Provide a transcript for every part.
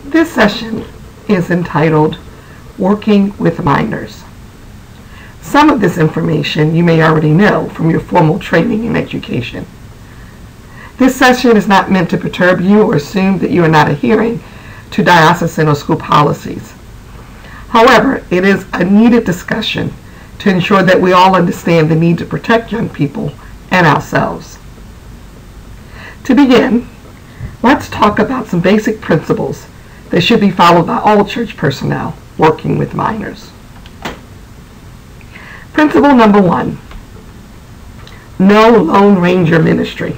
This session is entitled Working with Minors. Some of this information you may already know from your formal training and education. This session is not meant to perturb you or assume that you are not adhering to diocesan or school policies. However, it is a needed discussion to ensure that we all understand the need to protect young people and ourselves. To begin, let's talk about some basic principles that should be followed by all church personnel working with minors. Principle number 1, no Lone Ranger ministry.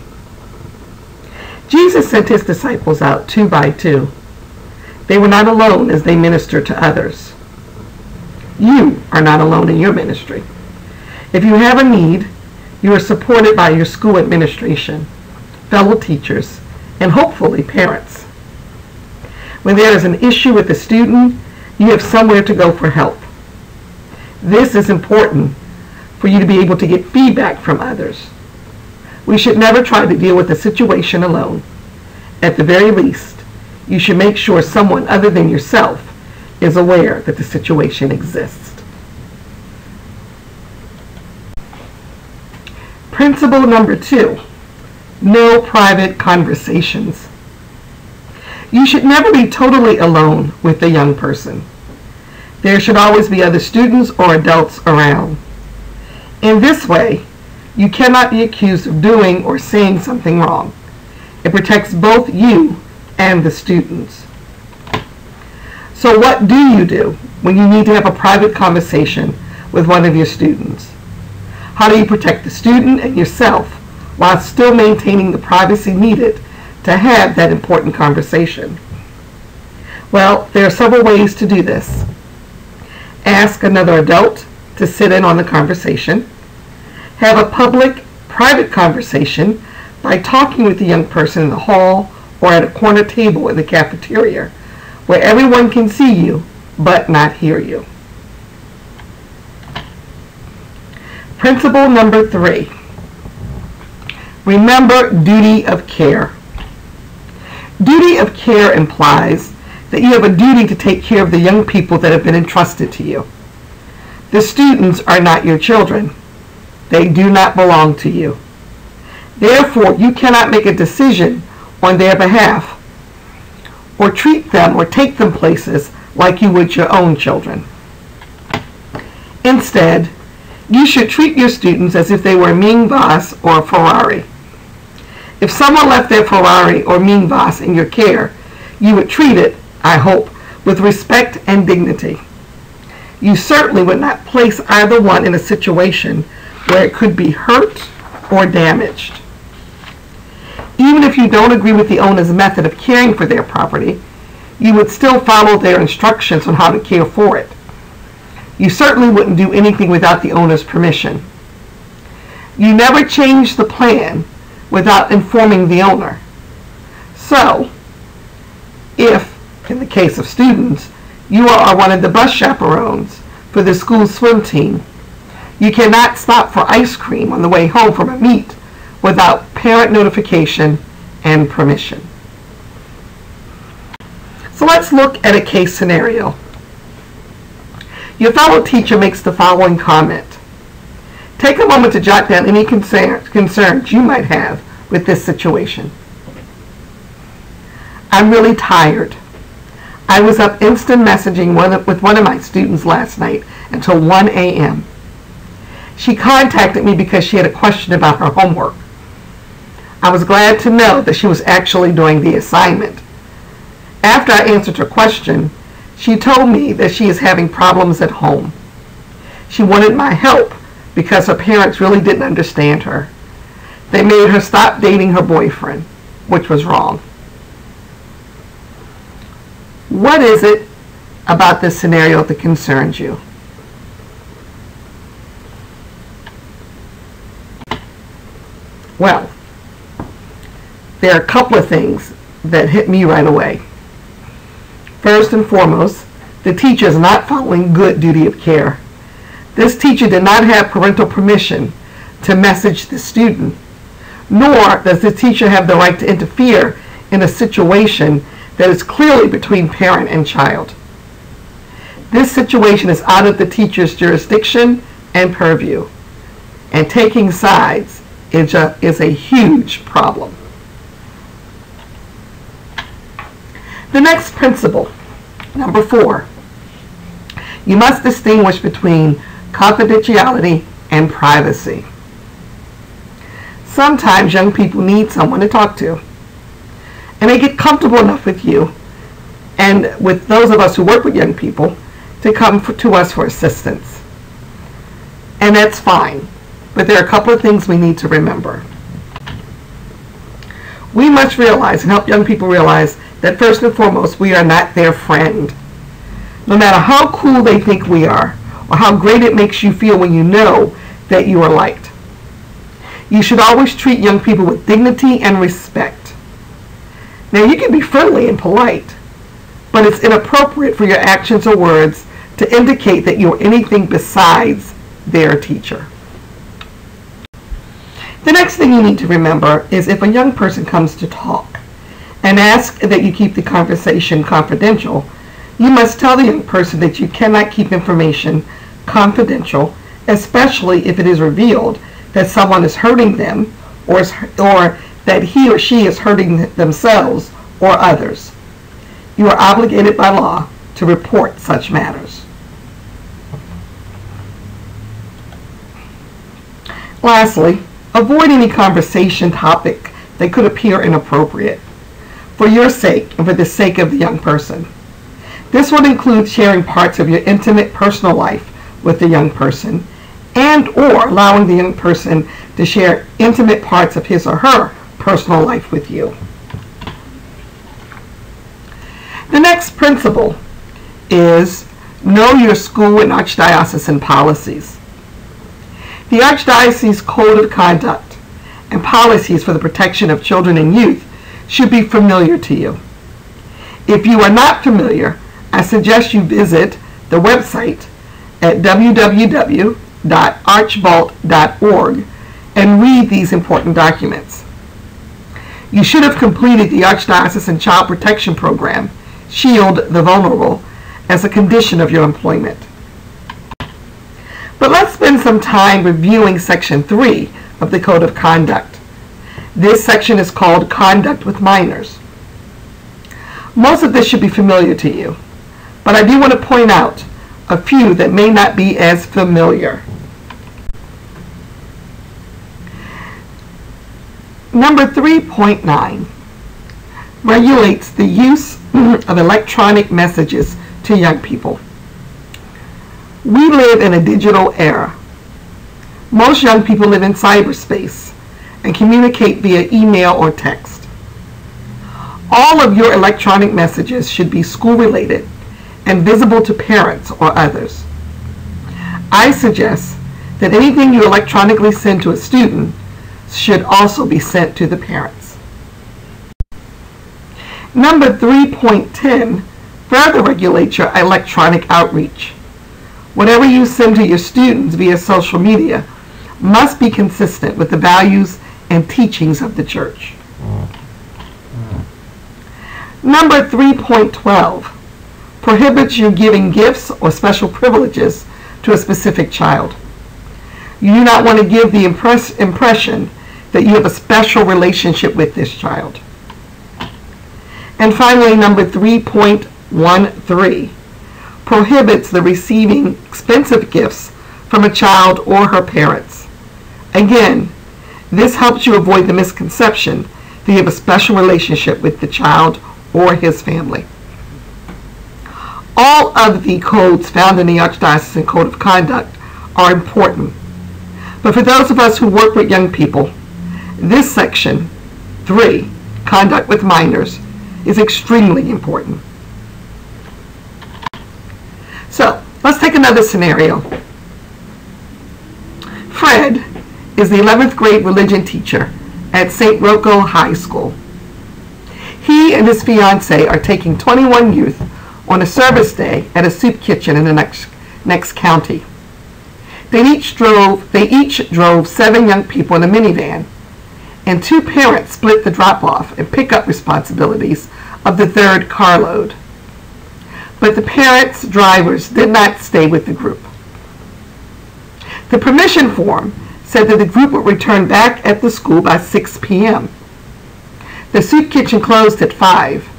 Jesus sent his disciples out 2 by 2. They were not alone as they ministered to others. You are not alone in your ministry. If you have a need, you are supported by your school administration, fellow teachers, and hopefully parents. When there is an issue with a student, you have somewhere to go for help. This is important for you to be able to get feedback from others. We should never try to deal with a situation alone. At the very least, you should make sure someone other than yourself is aware that the situation exists. Principle number 2, no private conversations. You should never be totally alone with a young person. There should always be other students or adults around. In this way, you cannot be accused of doing or saying something wrong. It protects both you and the students. So what do you do when you need to have a private conversation with one of your students? How do you protect the student and yourself while still maintaining the privacy needed to have that important conversation? Well, there are several ways to do this. Ask another adult to sit in on the conversation. Have a public, private conversation by talking with the young person in the hall or at a corner table in the cafeteria where everyone can see you but not hear you. Principle number 3, remember duty of care. Duty of care implies that you have a duty to take care of the young people that have been entrusted to you. The students are not your children. They do not belong to you. Therefore, you cannot make a decision on their behalf or treat them or take them places like you would your own children. Instead, you should treat your students as if they were a minibus or a Ferrari. If someone left their Ferrari or minibus in your care, you would treat it, I hope, with respect and dignity. You certainly would not place either one in a situation where it could be hurt or damaged. Even if you don't agree with the owner's method of caring for their property, you would still follow their instructions on how to care for it. You certainly wouldn't do anything without the owner's permission. You never change the plan without informing the owner. So, if, in the case of students, you are one of the bus chaperones for the school swim team, you cannot stop for ice cream on the way home from a meet without parent notification and permission. So let's look at a case scenario. Your fellow teacher makes the following comment. Take a moment to jot down any concerns you might have with this situation. I'm really tired. I was up instant messaging with one of my students last night until 1 a.m. She contacted me because she had a question about her homework. I was glad to know that she was actually doing the assignment. After I answered her question, she told me that she is having problems at home. She wanted my help because her parents really didn't understand her. They made her stop dating her boyfriend, which was wrong. What is it about this scenario that concerns you? Well, there are a couple of things that hit me right away. First and foremost, the teacher is not following good duty of care. This teacher did not have parental permission to message the student, nor does the teacher have the right to interfere in a situation that is clearly between parent and child. This situation is out of the teacher's jurisdiction and purview, and taking sides is a huge problem. The next principle, number 4, you must distinguish between confidentiality and privacy. Sometimes young people need someone to talk to, and they get comfortable enough with you and with those of us who work with young people to come to us for assistance. And that's fine, but there are a couple of things we need to remember. We must realize and help young people realize that first and foremost, we are not their friend. No matter how cool they think we are, or how great it makes you feel when you know that you are liked. You should always treat young people with dignity and respect. Now, you can be friendly and polite, but it's inappropriate for your actions or words to indicate that you are anything besides their teacher. The next thing you need to remember is if a young person comes to talk and asks that you keep the conversation confidential, you must tell the young person that you cannot keep information confidential, especially if it is revealed that someone is hurting them or that he or she is hurting themselves or others. You are obligated by law to report such matters. Lastly, avoid any conversation topic that could appear inappropriate for your sake and for the sake of the young person. This would include sharing parts of your intimate personal life with the young person and or allowing the young person to share intimate parts of his or her personal life with you. The next principle is know your school and archdiocesan policies. The Archdiocese Code of Conduct and policies for the protection of children and youth should be familiar to you. If you are not familiar, I suggest you visit the website at www.archvault.org and read these important documents. You should have completed the Archdiocesan Child Protection Program, Shield the Vulnerable, as a condition of your employment. But let's spend some time reviewing Section 3 of the Code of Conduct. This section is called Conduct with Minors. Most of this should be familiar to you, but I do want to point out a few that may not be as familiar. Number 3.9 regulates the use of electronic messages to young people. We live in a digital era. Most young people live in cyberspace and communicate via email or text. All of your electronic messages should be school-related and visible to parents or others. I suggest that anything you electronically send to a student should also be sent to the parents. Number 3.10 further regulates your electronic outreach. Whatever you send to your students via social media must be consistent with the values and teachings of the church. Number 3.12 prohibits you giving gifts or special privileges to a specific child. You do not want to give the impression that you have a special relationship with this child. And finally, number 3.13 prohibits the receiving expensive gifts from a child or her parents. Again, this helps you avoid the misconception that you have a special relationship with the child or his family. All of the codes found in the Archdiocesan Code of Conduct are important. But for those of us who work with young people, this section, 3, Conduct with Minors, is extremely important. So, let's take another scenario. Fred is the 11th grade religion teacher at St. Rocco High School. He and his fiancée are taking 21 youth on a service day at a soup kitchen in the next county. They each drove 7 young people in a minivan, and 2 parents split the drop-off and pick-up responsibilities of the third carload. But the parents' drivers did not stay with the group. The permission form said that the group would return back at the school by 6 p.m. The soup kitchen closed at 5,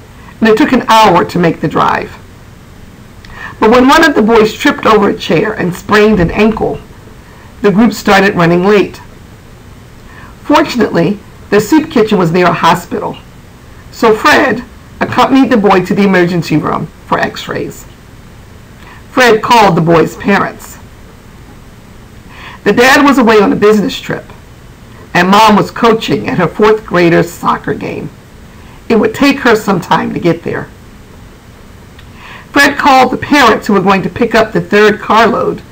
and it took an hour to make the drive. But when one of the boys tripped over a chair and sprained an ankle, the group started running late. Fortunately, the soup kitchen was near a hospital, so Fred accompanied the boy to the emergency room for x-rays. Fred called the boy's parents. The dad was away on a business trip, and Mom was coaching at her 4th grader's soccer game. It would take her some time to get there. Fred called the parents who were going to pick up the third carload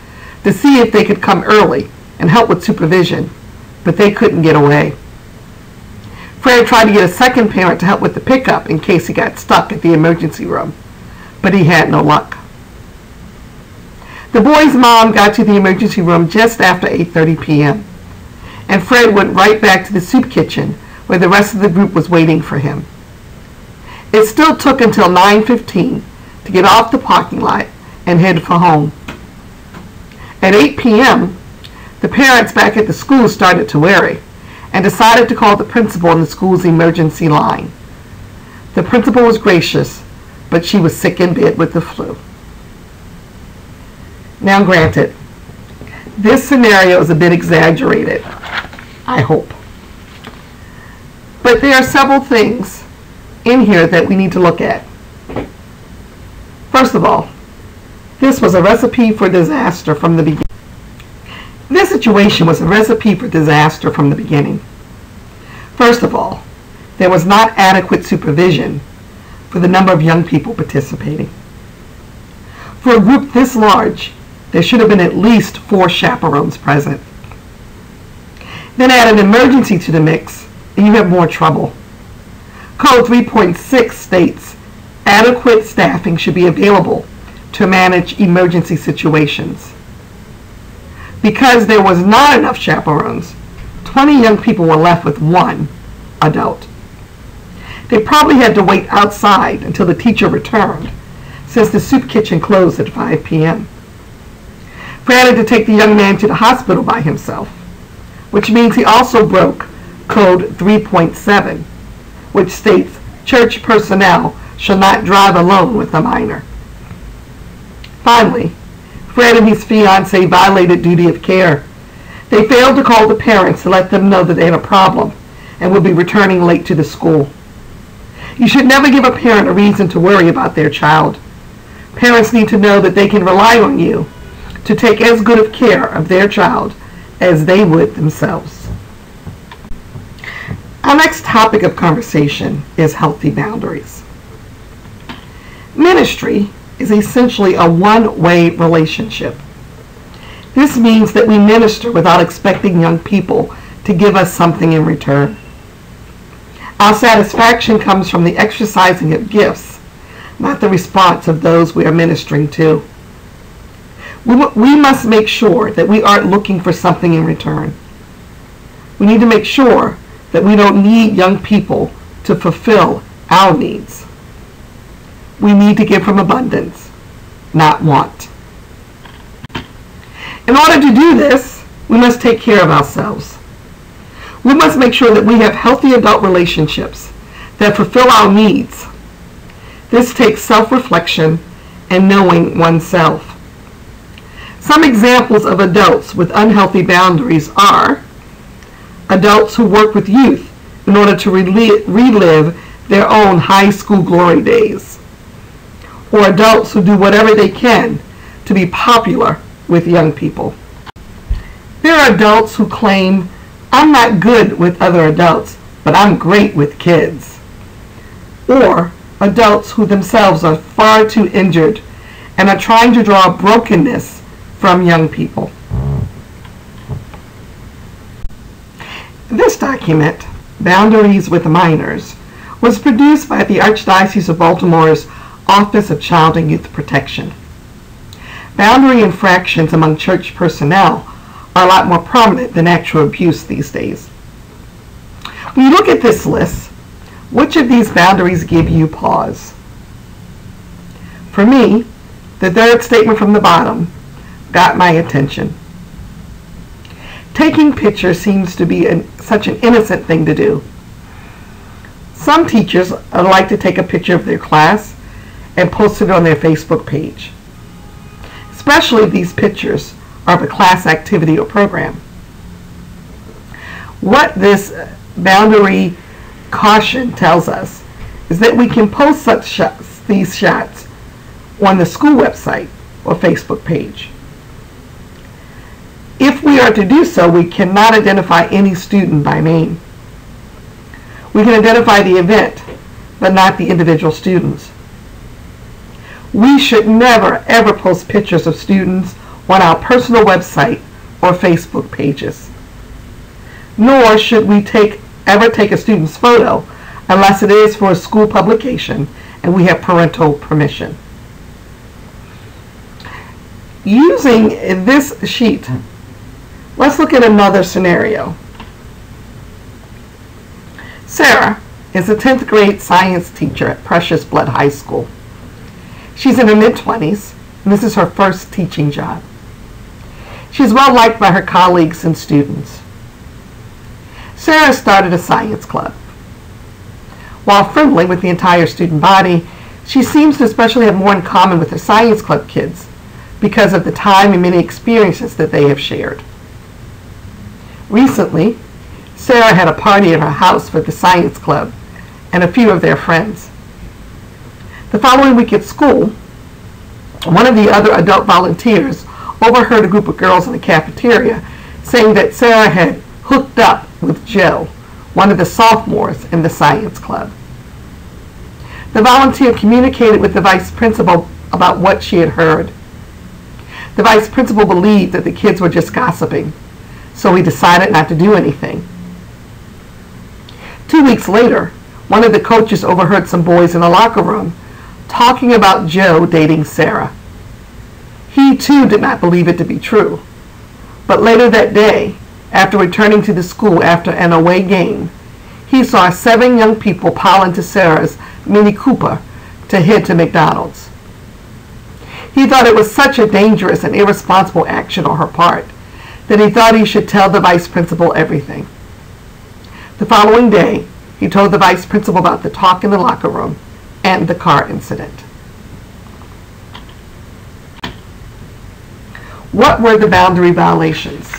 to see if they could come early and help with supervision, but they couldn't get away. Fred tried to get a second parent to help with the pickup in case he got stuck at the emergency room, but he had no luck. The boy's mom got to the emergency room just after 8:30 p.m., and Fred went right back to the soup kitchen where the rest of the group was waiting for him. It still took until 9:15 to get off the parking lot and head for home. At 8 p.m., the parents back at the school started to worry and decided to call the principal on the school's emergency line. The principal was gracious, but she was sick in bed with the flu. Now granted, this scenario is a bit exaggerated, I hope. But there are several things in here that we need to look at. First of all, this was a recipe for disaster from the beginning. This situation was a recipe for disaster from the beginning. First of all, there was not adequate supervision for the number of young people participating. For a group this large, there should have been at least 4 chaperones present. Then add an emergency to the mix, and you have more trouble. Code 3.6 states adequate staffing should be available to manage emergency situations. Because there was not enough chaperones, 20 young people were left with 1 adult. They probably had to wait outside until the teacher returned, since the soup kitchen closed at 5 p.m. Fred had to take the young man to the hospital by himself, which means he also broke Code 3.7, which states church personnel shall not drive alone with a minor. Finally, Fred and his fiancée violated duty of care. They failed to call the parents to let them know that they had a problem and would be returning late to the school. You should never give a parent a reason to worry about their child. Parents need to know that they can rely on you to take as good of care of their child as they would themselves. Our next topic of conversation is healthy boundaries. Ministry is essentially a one-way relationship. This means that we minister without expecting young people to give us something in return. Our satisfaction comes from the exercising of gifts, not the response of those we are ministering to. We must make sure that we aren't looking for something in return. We need to make sure that we don't need young people to fulfill our needs. We need to give from abundance, not want. In order to do this, we must take care of ourselves. We must make sure that we have healthy adult relationships that fulfill our needs. This takes self-reflection and knowing oneself. Some examples of adults with unhealthy boundaries are adults who work with youth in order to relive their own high school glory days, or adults who do whatever they can to be popular with young people. There are adults who claim, "I'm not good with other adults, but I'm great with kids." Or adults who themselves are far too injured and are trying to draw brokenness from young people. This document, Boundaries with Minors, was produced by the Archdiocese of Baltimore's Office of Child and Youth Protection. Boundary infractions among church personnel are a lot more prominent than actual abuse these days. When you look at this list, which of these boundaries give you pause? For me, the third statement from the bottom got my attention. Taking pictures seems to be such an innocent thing to do. Some teachers like to take a picture of their class and post it on their Facebook page, especially if these pictures are of a class activity or program. What this boundary caution tells us is that we can post these shots on the school website or Facebook page. If we are to do so, we cannot identify any student by name. We can identify the event, but not the individual students. We should never, ever post pictures of students on our personal website or Facebook pages. Nor should we ever take a student's photo unless it is for a school publication and we have parental permission. Using this sheet, let's look at another scenario. Sarah is a 10th grade science teacher at Precious Blood High School. She's in her mid-20s, and this is her first teaching job. She's well liked by her colleagues and students. Sarah started a science club. While friendly with the entire student body, she seems to especially have more in common with her science club kids because of the time and many experiences that they have shared. Recently, Sarah had a party at her house for the science club and a few of their friends. The following week at school, one of the other adult volunteers overheard a group of girls in the cafeteria saying that Sarah had hooked up with Joe, one of the sophomores in the science club. The volunteer communicated with the vice principal about what she had heard. The vice principal believed that the kids were just gossiping, so he decided not to do anything. 2 weeks later, one of the coaches overheard some boys in the locker room talking about Joe dating Sarah. He too did not believe it to be true, but later that day, after returning to the school after an away game, he saw 7 young people pile into Sarah's Mini Cooper to head to McDonald's. He thought it was such a dangerous and irresponsible action on her part that he thought he should tell the vice principal everything. The following day, he told the vice principal about the talk in the locker room and the car incident. What were the boundary violations?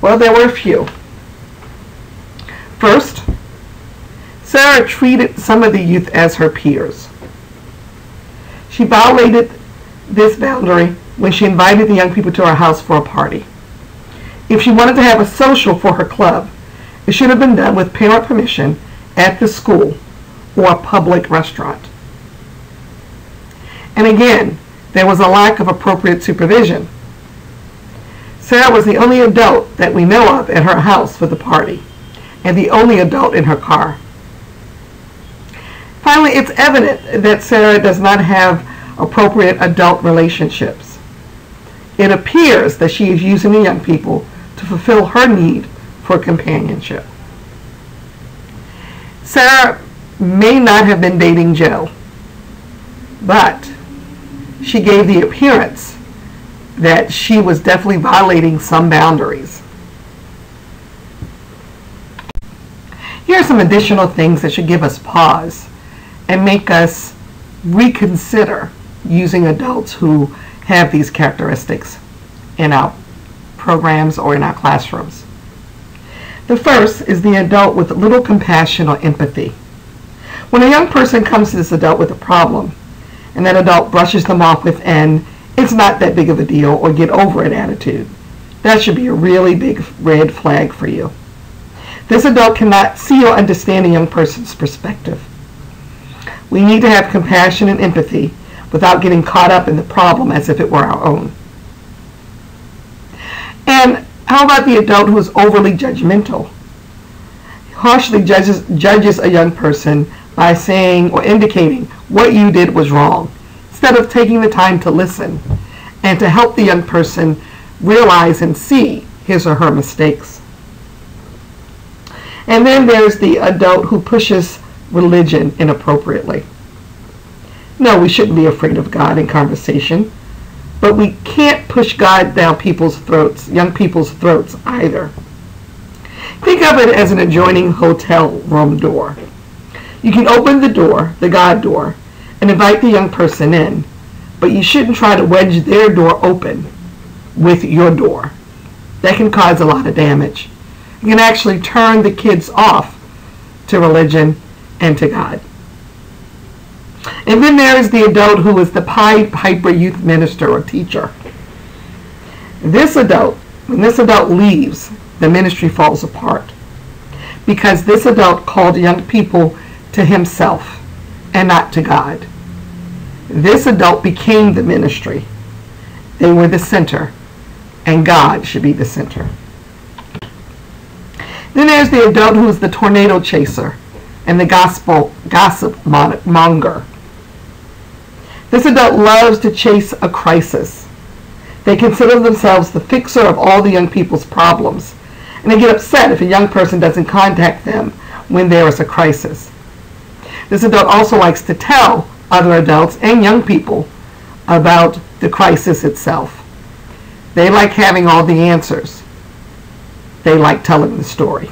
Well, there were a few. First, Sarah treated some of the youth as her peers. She violated this boundary when she invited the young people to her house for a party. If she wanted to have a social for her club, it should have been done with parent permission at the school or a public restaurant. And again, there was a lack of appropriate supervision. Sarah was the only adult that we know of at her house for the party, and the only adult in her car. Finally, it's evident that Sarah does not have appropriate adult relationships. It appears that she is using the young people to fulfill her need for companionship. Sarah may not have been dating Joe, but she gave the appearance that she was definitely violating some boundaries. Here are some additional things that should give us pause and make us reconsider using adults who have these characteristics in our programs or in our classrooms. The first is the adult with little compassion or empathy. When a young person comes to this adult with a problem, and that adult brushes them off with an "it's not that big of a deal" or "get over it" attitude, that should be a really big red flag for you. This adult cannot see or understand a young person's perspective. We need to have compassion and empathy without getting caught up in the problem as if it were our own. And how about the adult who is overly judgmental? Harshly judges a young person by saying or indicating what you did was wrong, instead of taking the time to listen and to help the young person realize and see his or her mistakes. And then there's the adult who pushes religion inappropriately. No, we shouldn't be afraid of God in conversation, but we can't push God down people's throats, young people's throats either. Think of it as an adjoining hotel room door. You can open the door, the God door, and invite the young person in, but you shouldn't try to wedge their door open with your door. That can cause a lot of damage. You can actually turn the kids off to religion and to God. And then there is the adult who is the Pied Piper youth minister or teacher. This adult, when this adult leaves, the ministry falls apart, because this adult called young people to himself and not to God. This adult became the ministry. They were the center, and God should be the center. Then there's the adult who is the tornado chaser and the gossip monger. This adult loves to chase a crisis. They consider themselves the fixer of all the young people's problems, and they get upset if a young person doesn't contact them when there is a crisis. This adult also likes to tell other adults and young people about the crisis itself. They like having all the answers. They like telling the story.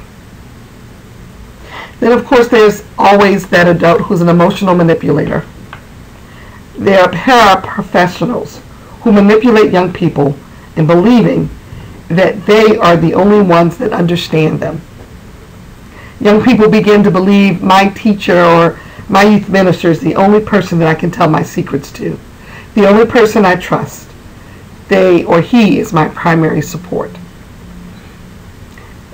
Then, of course, there's always that adult who's an emotional manipulator. They are paraprofessionals who manipulate young people in believing that they are the only ones that understand them. Young people begin to believe my teacher or my youth minister is the only person that I can tell my secrets to, the only person I trust. They or he is my primary support.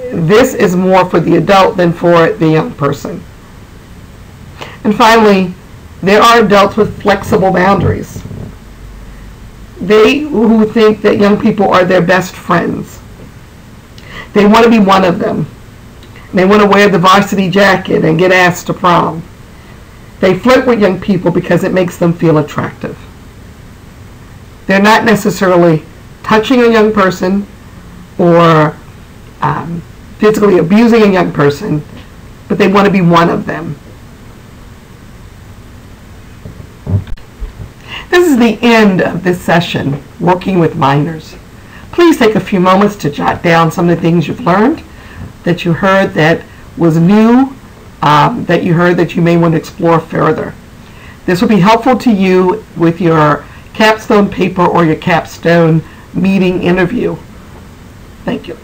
This is more for the adult than for the young person. And finally, there are adults with flexible boundaries. They who think that young people are their best friends. They want to be one of them. They want to wear the varsity jacket and get asked to prom. They flirt with young people because it makes them feel attractive. They're not necessarily touching a young person or physically abusing a young person, but they want to be one of them. This is the end of this session, Working with Minors. Please take a few moments to jot down some of the things you've learned, that you heard that was new, that you heard that you may want to explore further. This will be helpful to you with your capstone paper or your capstone meeting interview. Thank you.